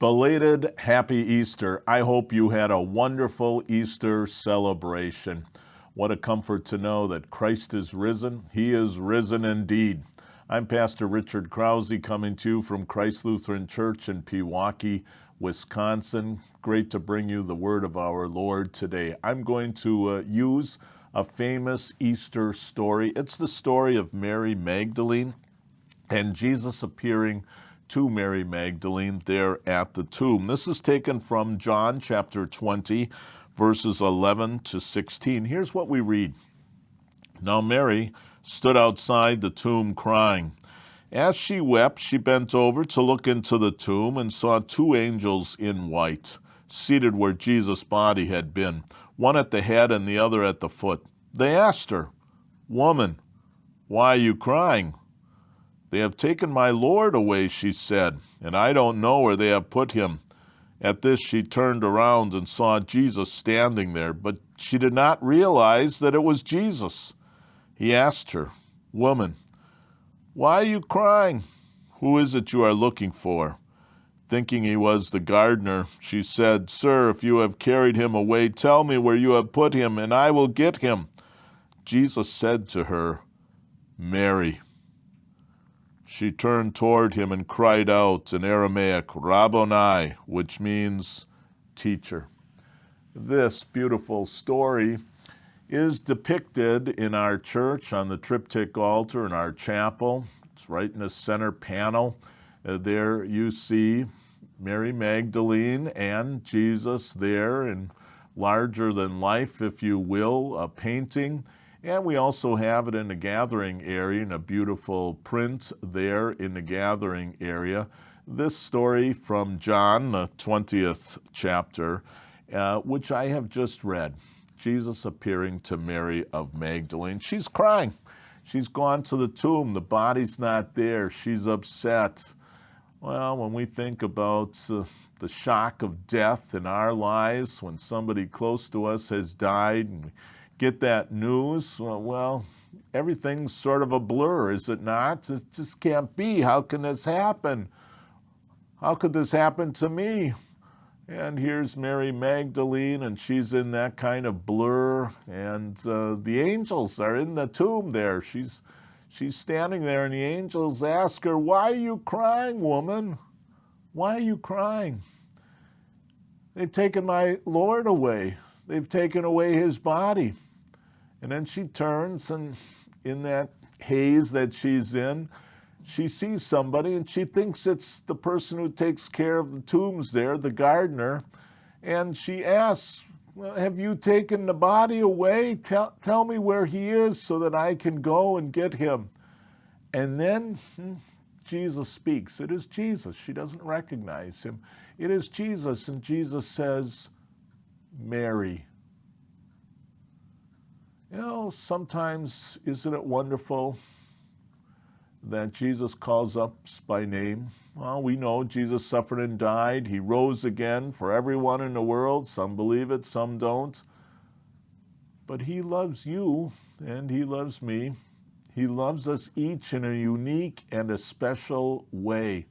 Belated Happy Easter. I hope you had a wonderful Easter celebration. What a comfort to know that Christ is risen. He is risen indeed. I'm Pastor Richard Krause coming to you from Christ Lutheran Church in Pewaukee, Wisconsin. Great to bring you the word of our Lord today. I'm going to use a famous Easter story. It's the story of Mary Magdalene and Jesus appearing to Mary Magdalene there at the tomb. This is taken from John chapter 20, verses 11 to 16. Here's what we read. Now Mary stood outside the tomb crying. As she wept, she bent over to look into the tomb and saw two angels in white, seated where Jesus' body had been, one at the head and the other at the foot. They asked her, "Woman, why are you crying?" "They have taken my Lord away," she said, "and I don't know where they have put him." At this she turned around and saw Jesus standing there, but she did not realize that it was Jesus. He asked her, "Woman, why are you crying? Who is it you are looking for?" Thinking he was the gardener, she said, "Sir, if you have carried him away, tell me where you have put him, and I will get him." Jesus said to her, "Mary." She turned toward him and cried out in Aramaic, "Rabboni," which means teacher. This beautiful story is depicted in our church on the triptych altar in our chapel. It's right in the center panel. There you see Mary Magdalene and Jesus there in larger than life, if you will, a painting. And we also have it in the gathering area, in a beautiful print there in the gathering area. This story from John, the 20th chapter, which I have just read. Jesus appearing to Mary of Magdalene. She's crying. She's gone to the tomb. The body's not there. She's upset. Well, when we think about the shock of death in our lives, when somebody close to us has died, and get that news, well, everything's sort of a blur, is it not? It just can't be. How can this happen? How could this happen to me? And here's Mary Magdalene, and she's in that kind of blur, and the angels are in the tomb there. She's standing there, and the angels ask her, "Why are you crying, woman? Why are you crying? They've taken my Lord away. They've taken away his body." And then she turns, and in that haze that she's in, she sees somebody, and she thinks it's the person who takes care of the tombs there, the gardener. And she asks, "Well, have you taken the body away? Tell me where he is so that I can go and get him." And then Jesus speaks. It is Jesus. She doesn't recognize him. It is Jesus, and Jesus says, "Mary." You know, sometimes, isn't it wonderful that Jesus calls us by name? Well, we know Jesus suffered and died. He rose again for everyone in the world. Some believe it, some don't. But he loves you, and he loves me. He loves us each in a unique and a special way.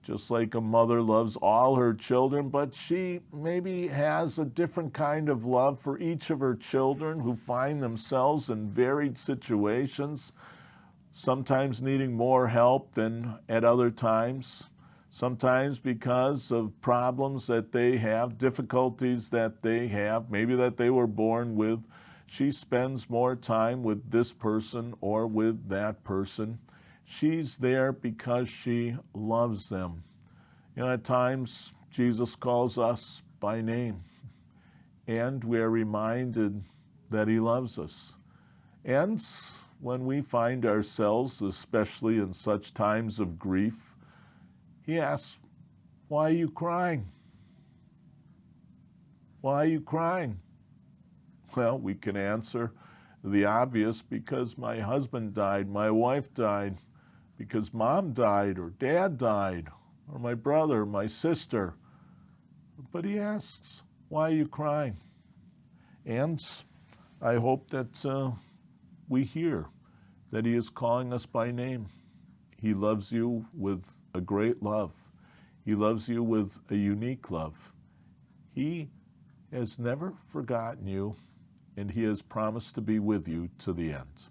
Just like a mother loves all her children, but she maybe has a different kind of love for each of her children who find themselves in varied situations, sometimes needing more help than at other times, sometimes because of problems that they have, difficulties that they have, maybe that they were born with. She spends more time with this person or with that person. She's there because she loves them. You know, at times, Jesus calls us by name, and we are reminded that he loves us. And when we find ourselves, especially in such times of grief, he asks, "Why are you crying? Why are you crying?" Well, we can answer the obvious: because my husband died, my wife died, because mom died or dad died, or my brother, my sister. But he asks, "Why are you crying?" And I hope that we hear that he is calling us by name. He loves you with a great love. He loves you with a unique love. He has never forgotten you, and he has promised to be with you to the end.